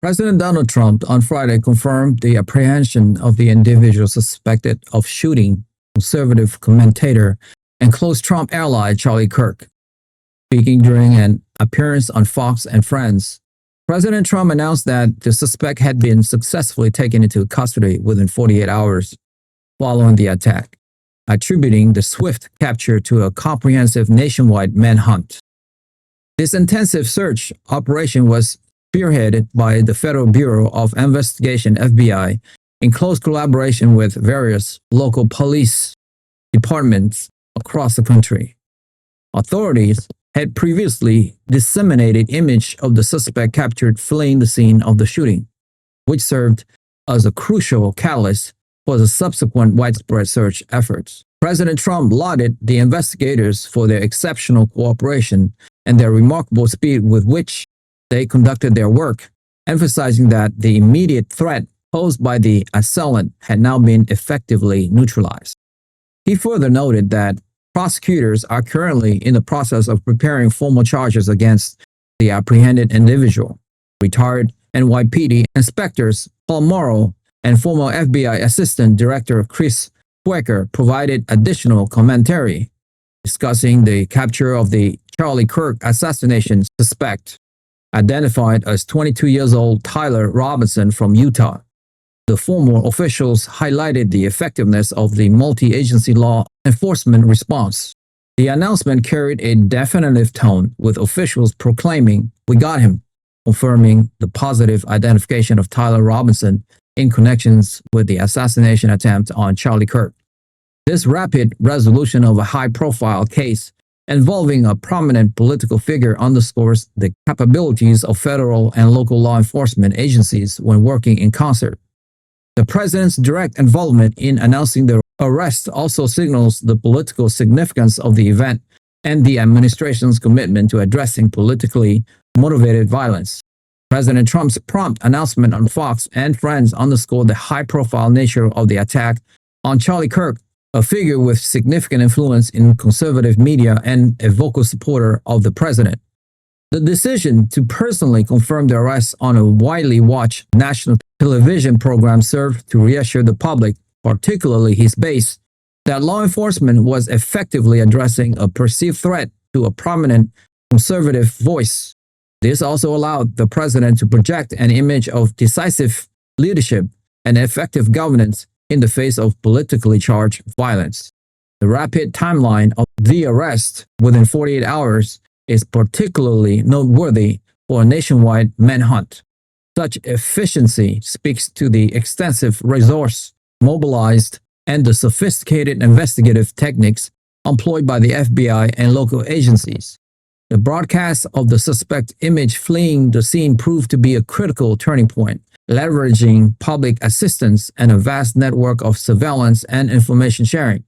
President Donald Trump on Friday confirmed the apprehension of the individual suspected of shooting conservative commentator and close Trump ally Charlie Kirk. Speaking during an appearance on Fox and Friends, President Trump announced that the suspect had been successfully taken into custody within 48 hours following the attack, attributing the swift capture to a comprehensive nationwide manhunt. This intensive search operation was spearheaded by the Federal Bureau of Investigation (FBI) in close collaboration with various local police departments across the country. Authorities had previously disseminated images of the suspect captured fleeing the scene of the shooting, which served as a crucial catalyst for the subsequent widespread search efforts. President Trump lauded the investigators for their exceptional cooperation and their remarkable speed with which they conducted their work, emphasizing that the immediate threat posed by the assailant had now been effectively neutralized. He further noted that prosecutors are currently in the process of preparing formal charges against the apprehended individual. Retired NYPD inspectors Paul Mauro and former FBI Assistant Director Chris Swecker provided additional commentary, discussing the capture of the Charlie Kirk assassination suspect, identified as 22 years old Tyler Robinson from Utah. The former officials highlighted the effectiveness of the multi-agency law enforcement response. The announcement carried a definitive tone, with officials proclaiming, "We got him," confirming the positive identification of Tyler Robinson in connections with the assassination attempt on Charlie Kirk. This rapid resolution of a high-profile case involving a prominent political figure underscores the capabilities of federal and local law enforcement agencies when working in concert. The president's direct involvement in announcing the arrest also signals the political significance of the event and the administration's commitment to addressing politically motivated violence. President Trump's prompt announcement on Fox and Friends underscored the high-profile nature of the attack on Charlie Kirk, a figure with significant influence in conservative media and a vocal supporter of the president. The decision to personally confirm the arrest on a widely watched national television program served to reassure the public, particularly his base, that law enforcement was effectively addressing a perceived threat to a prominent conservative voice. This also allowed the president to project an image of decisive leadership and effective governance in the face of politically charged violence. The rapid timeline of the arrest within 48 hours is particularly noteworthy for a nationwide manhunt. Such efficiency speaks to the extensive resource mobilized and the sophisticated investigative techniques employed by the FBI and local agencies. The broadcast of the suspect image fleeing the scene proved to be a critical turning point, leveraging public assistance and a vast network of surveillance and information sharing.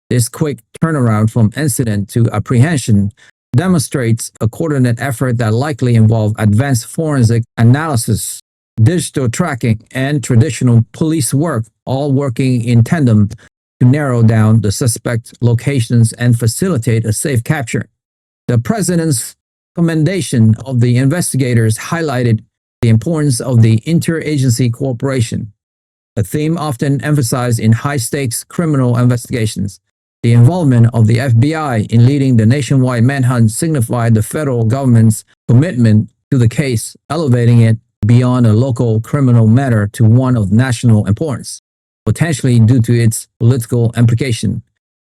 This quick turnaround from incident to apprehension demonstrates a coordinated effort that likely involved advanced forensic analysis, digital tracking, and traditional police work, all working in tandem to narrow down the suspect locations and facilitate a safe capture. The president's commendation of the investigators highlighted the importance of the interagency cooperation, a theme often emphasized in high-stakes criminal investigations. The involvement of the FBI in leading the nationwide manhunt signified the federal government's commitment to the case, elevating it beyond a local criminal matter to one of national importance, potentially due to its political implication.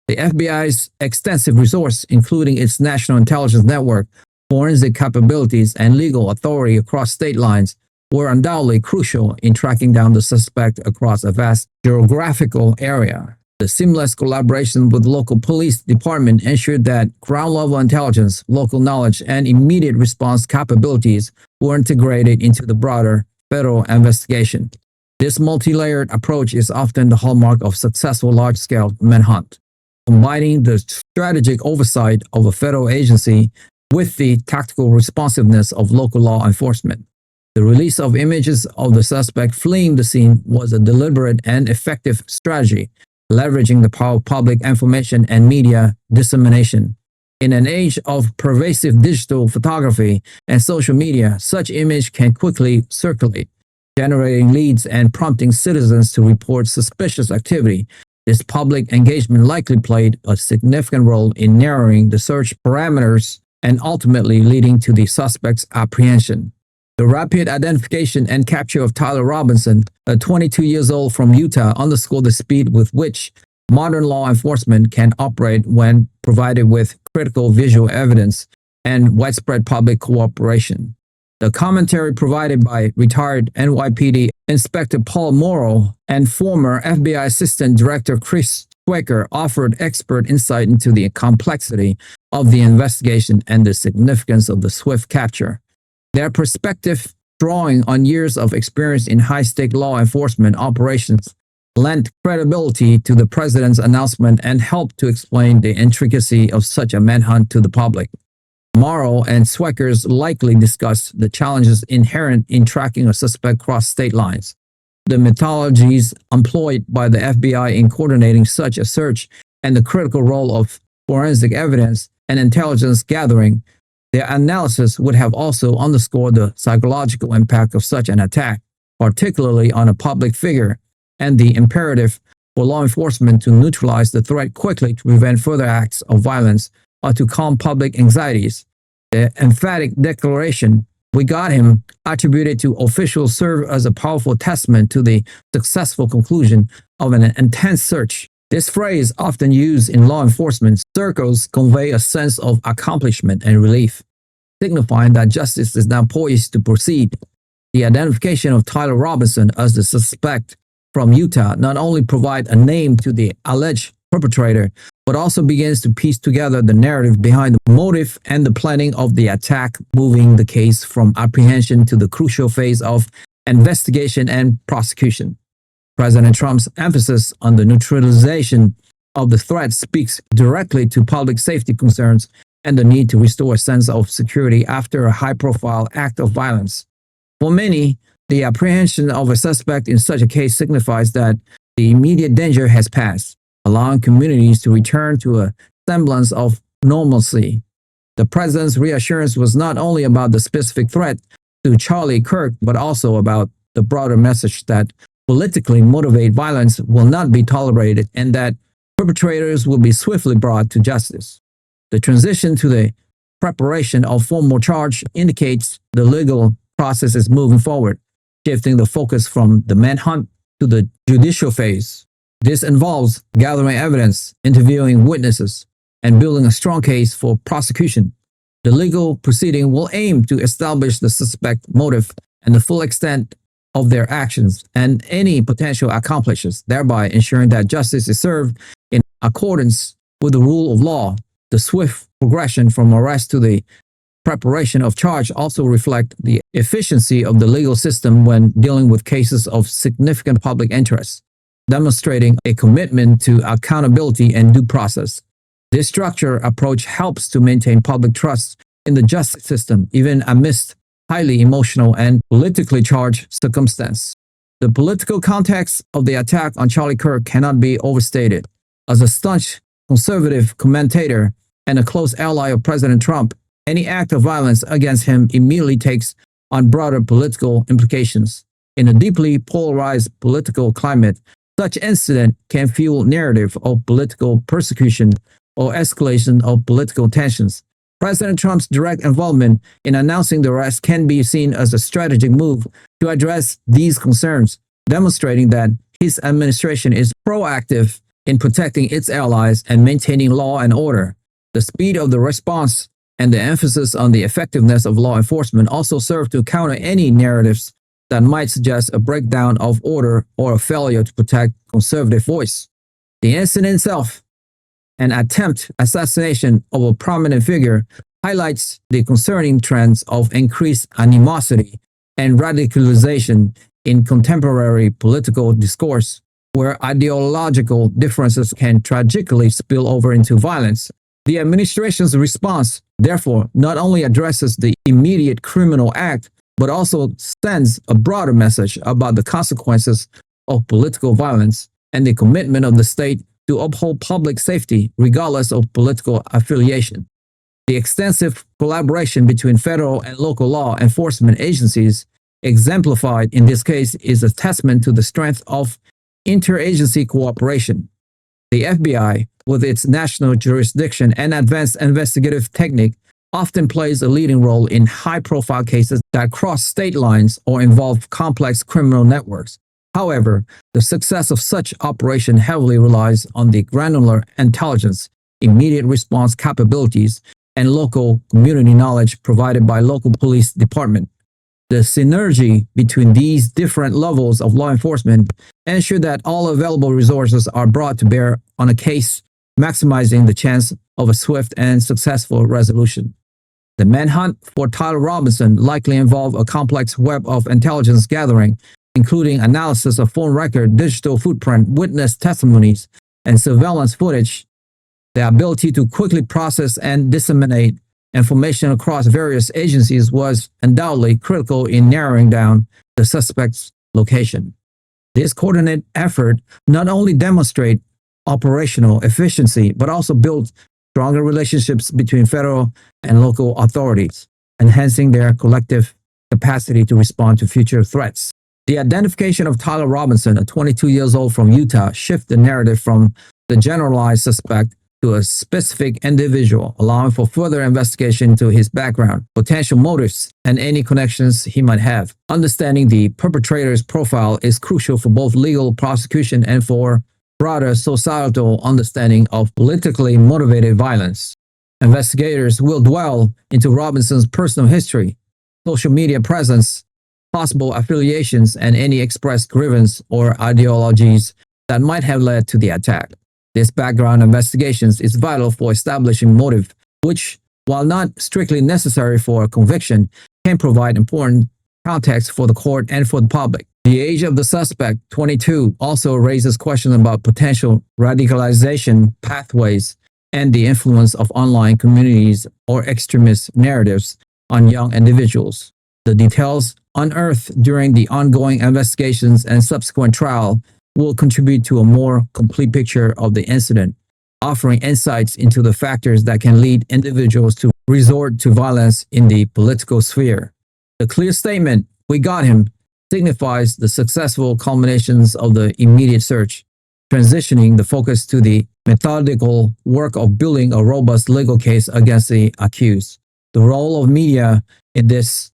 The FBI's extensive resource, including its national intelligence network, forensic capabilities, and legal authority across state lines, were undoubtedly crucial in tracking down the suspect across a vast geographical area. The seamless collaboration with local police department ensured that ground-level intelligence, local knowledge, and immediate response capabilities were integrated into the broader federal investigation. This multi-layered approach is often the hallmark of successful large-scale manhunt, combining the strategic oversight of a federal agency with the tactical responsiveness of local law enforcement. The release of images of the suspect fleeing the scene was a deliberate and effective strategy, leveraging the power of public information and media dissemination. In an age of pervasive digital photography and social media, such image can quickly circulate, generating leads and prompting citizens to report suspicious activity. This public engagement likely played a significant role in narrowing the search parameters and ultimately leading to the suspect's apprehension. The rapid identification and capture of Tyler Robinson, a 22 years old from Utah, underscored the speed with which modern law enforcement can operate when provided with critical visual evidence and widespread public cooperation. The commentary provided by retired NYPD Inspector Paul Mauro and former FBI Assistant Director Chris Swecker offered expert insight into the complexity of the investigation and the significance of the swift capture. Their perspective, drawing on years of experience in high-stake law enforcement operations, lent credibility to the president's announcement and helped to explain the intricacy of such a manhunt to the public. Mauro and Sweckers likely discussed the challenges inherent in tracking a suspect across state lines, the methodologies employed by the FBI in coordinating such a search, and the critical role of forensic evidence and intelligence gathering. Their analysis would have also underscored the psychological impact of such an attack, particularly on a public figure, and the imperative for law enforcement to neutralize the threat quickly to prevent further acts of violence or to calm public anxieties. The emphatic declaration, "We got him," attributed to officials, served as a powerful testament to the successful conclusion of an intense search. This phrase, often used in law enforcement circles, convey a sense of accomplishment and relief, signifying that justice is now poised to proceed. The identification of Tyler Robinson as the suspect from Utah not only provides a name to the alleged perpetrator, but also begins to piece together the narrative behind the motive and the planning of the attack, moving the case from apprehension to the crucial phase of investigation and prosecution. President Trump's emphasis on the neutralization of the threat speaks directly to public safety concerns and the need to restore a sense of security after a high-profile act of violence. For many, the apprehension of a suspect in such a case signifies that the immediate danger has passed, allowing communities to return to a semblance of normalcy. The president's reassurance was not only about the specific threat to Charlie Kirk, but also about the broader message that politically motivated violence will not be tolerated and that perpetrators will be swiftly brought to justice. The transition to the preparation of formal charge indicates the legal process is moving forward, shifting the focus from the manhunt to the judicial phase. This involves gathering evidence, interviewing witnesses, and building a strong case for prosecution. The legal proceeding will aim to establish the suspect's motive and the full extent of their actions and any potential accomplices, thereby ensuring that justice is served in accordance with the rule of law. The swift progression from arrest to the preparation of charge also reflect the efficiency of the legal system when dealing with cases of significant public interest, demonstrating a commitment to accountability and due process. This structured approach helps to maintain public trust in the justice system, even amidst highly emotional and politically charged circumstances. The political context of the attack on Charlie Kirk cannot be overstated. As a staunch conservative commentator and a close ally of President Trump, any act of violence against him immediately takes on broader political implications. In a deeply polarized political climate, such incident can fuel narrative of political persecution or escalation of political tensions. President Trump's direct involvement in announcing the arrest can be seen as a strategic move to address these concerns, demonstrating that his administration is proactive in protecting its allies and maintaining law and order. The speed of the response and the emphasis on the effectiveness of law enforcement also serve to counter any narratives that might suggest a breakdown of order or a failure to protect conservative voice. The incident itself, an attempt assassination of a prominent figure, highlights the concerning trends of increased animosity and radicalization in contemporary political discourse, where ideological differences can tragically spill over into violence. The administration's response, therefore, not only addresses the immediate criminal act, but also sends a broader message about the consequences of political violence and the commitment of the state to uphold public safety regardless of political affiliation. The extensive collaboration between federal and local law enforcement agencies exemplified in this case is a testament to the strength of interagency cooperation. The FBI, with its national jurisdiction and advanced investigative technique, often plays a leading role in high-profile cases that cross state lines or involve complex criminal networks. However, the success of such operation heavily relies on the granular intelligence, immediate response capabilities, and local community knowledge provided by local police department. The synergy between these different levels of law enforcement ensure that all available resources are brought to bear on a case, maximizing the chance of a swift and successful resolution. The manhunt for Tyler Robinson likely involved a complex web of intelligence gathering, including analysis of phone record, digital footprint, witness testimonies, and surveillance footage. The ability to quickly process and disseminate information across various agencies was undoubtedly critical in narrowing down the suspect's location. This coordinated effort not only demonstrates operational efficiency, but also builds stronger relationships between federal and local authorities, enhancing their collective capacity to respond to future threats. The identification of Tyler Robinson, a 22 years old from Utah, shifted the narrative from the generalized suspect to a specific individual, allowing for further investigation into his background, potential motives, and any connections he might have. Understanding the perpetrator's profile is crucial for both legal prosecution and for broader societal understanding of politically motivated violence. Investigators will dwell into Robinson's personal history, social media presence, possible affiliations, and any expressed grievance or ideologies that might have led to the attack. This background investigations is vital for establishing motive, which, while not strictly necessary for a conviction, can provide important context for the court and for the public. The age of the suspect, 22, also raises questions about potential radicalization pathways and the influence of online communities or extremist narratives on young individuals. The details unearthed during the ongoing investigations and subsequent trial will contribute to a more complete picture of the incident, offering insights into the factors that can lead individuals to resort to violence in the political sphere. The clear statement, "We got him," signifies the successful culminations of the immediate search, transitioning the focus to the methodical work of building a robust legal case against the accused. The role of media in this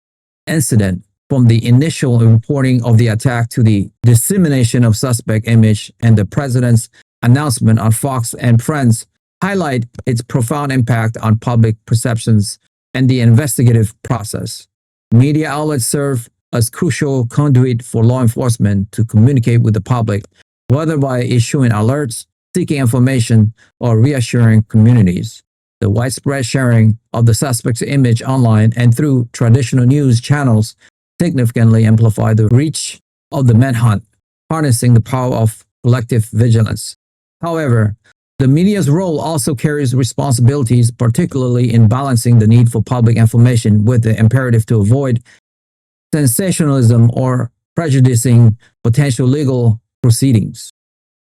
incident, from the initial reporting of the attack to the dissemination of suspect image and the president's announcement on Fox and Friends, highlight its profound impact on public perceptions and the investigative process. Media outlets serve as crucial conduit for law enforcement to communicate with the public, whether by issuing alerts, seeking information, or reassuring communities. The widespread sharing of the suspect's image online and through traditional news channels significantly amplify the reach of the manhunt, harnessing the power of collective vigilance. However, the media's role also carries responsibilities, particularly in balancing the need for public information with the imperative to avoid sensationalism or prejudicing potential legal proceedings.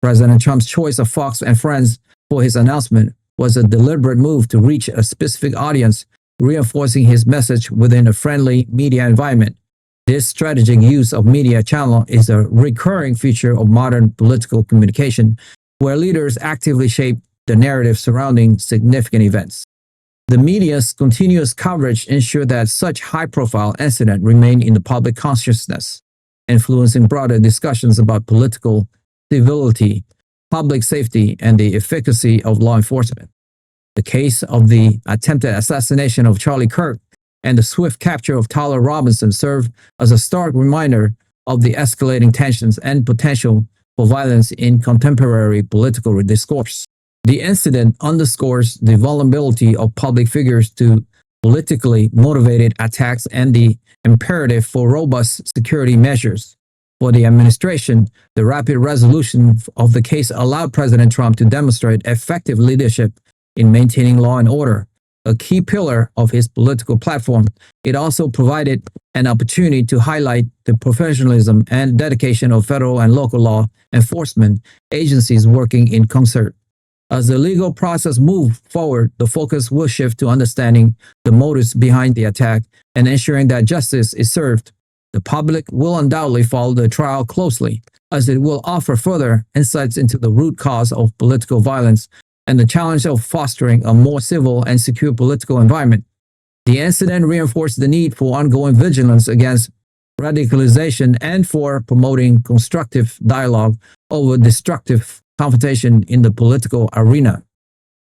President Trump's choice of Fox and Friends for his announcement was a deliberate move to reach a specific audience, reinforcing his message within a friendly media environment. This strategic use of media channel is a recurring feature of modern political communication, where leaders actively shape the narrative surrounding significant events. The media's continuous coverage ensures that such high-profile incidents remain in the public consciousness, influencing broader discussions about political civility, public safety, and the efficacy of law enforcement. The case of the attempted assassination of Charlie Kirk and the swift capture of Tyler Robinson serve as a stark reminder of the escalating tensions and potential for violence in contemporary political discourse. The incident underscores the vulnerability of public figures to politically motivated attacks and the imperative for robust security measures. For the administration, the rapid resolution of the case allowed President Trump to demonstrate effective leadership in maintaining law and order, a key pillar of his political platform. It also provided an opportunity to highlight the professionalism and dedication of federal and local law enforcement agencies working in concert. As the legal process moves forward, the focus will shift to understanding the motives behind the attack and ensuring that justice is served. The public will undoubtedly follow the trial closely, as it will offer further insights into the root cause of political violence and the challenge of fostering a more civil and secure political environment. The incident reinforced the need for ongoing vigilance against radicalization and for promoting constructive dialogue over destructive confrontation in the political arena.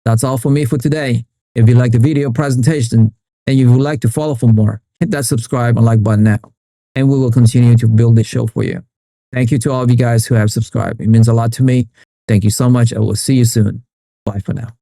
That's all for me for today. If you like the video presentation and you would like to follow for more, hit that subscribe and like button now, and we will continue to build this show for you. Thank you to all of you guys who have subscribed. It means a lot to me. Thank you so much. I will see you soon. Bye for now.